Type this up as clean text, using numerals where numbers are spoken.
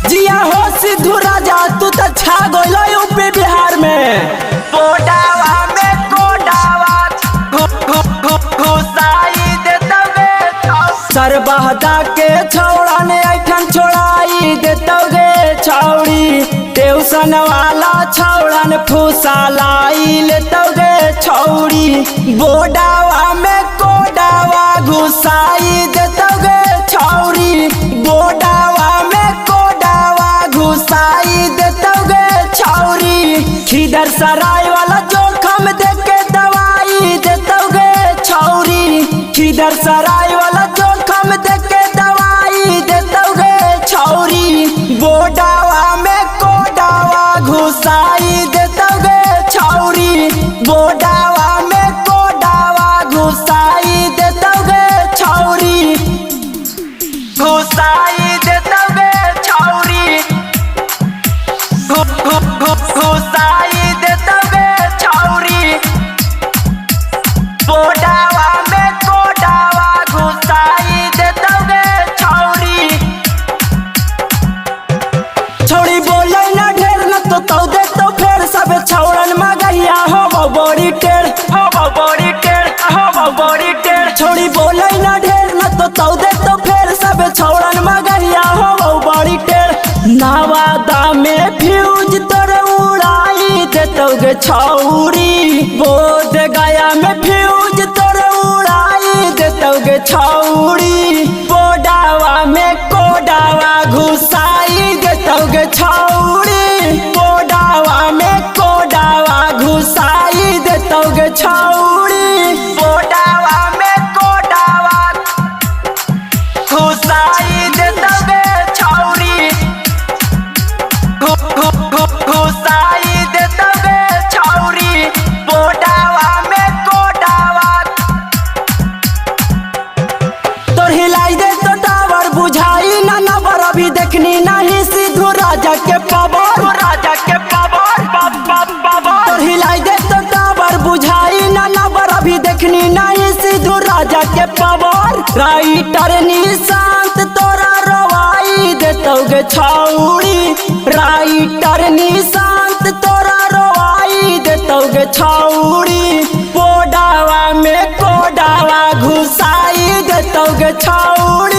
जिया हो सिद्धू राजा तू तो छा गइल यूपी बिहार में। कोडावा में कोडावा घुसाई देतवे सरबहदा के छौड़ा ने ऐठन छोड़ाई देतोगे छौड़ी। ट्यूशन वाला छौड़न फुसालाई लेतोगे छौड़ी। बोडावा में कोडावा घुसाई देतोगे छौड़ी। बोडावा में कोडावा घुसाई देतोगे छौड़ी। खिदर सराय वाला जोखम देके दवाई देतोगे छौड़ी। खिदर सराय वाला जोखम देके दवाई देतोगे छौड़ी। बोडावा में कोडावा घुसाई देतोगे छौड़ी। बोडावा में कोडावा घुसाई देतोगे छौड़ी। घुसाई देतवे छौरी घुसाई देतवे छौरी। कोडावा में कोडावा घुसाई देतवे छौरी। छौड़ी बोले ना ढेर न तो दे तो फेर सब छौड़न मगैया हो बड़ी टेढ़ हो बड़ी टेढ़ हो बड़ी टेढ़। छौड़ी बोले ना ढेर न तो दे तो फेर सब छौड़न मगैया हो बड़ी टेढ़। नवादा में फ्यूज तोरे उड़ाई देतोगे छौड़ी। बोध गया में फ्यूज तोरे उड़ाई देतोगे छौड़ी। बोडावा में कोडावा घुसाई देतोगे छौड़ी। बोडावा में कोडावा घुसाई देतोगे छौड़ी। कोडावा में कोडावा घुसाई देतवे छौरी घुसाई देतवे छौरी। कोडावा में कोडावा तोर हिलाई दे तो टावर बुझाई ना नबर अभी देखनी नहीं सिद्धू राजा के पावर। राजा के पावर पावर। तोर हिलाई दे तो टावर बुझाई ना नबर अभी देखनी नहीं सिद्धू राजा के पावर। राइटर निशांत तोरा रवाई देतोगे छौड़ी। राइटर निशांत तोरा रवाई देतोगे छौड़ी। कोडावा में कोडावा घुसाई देतोगे छौड़ी।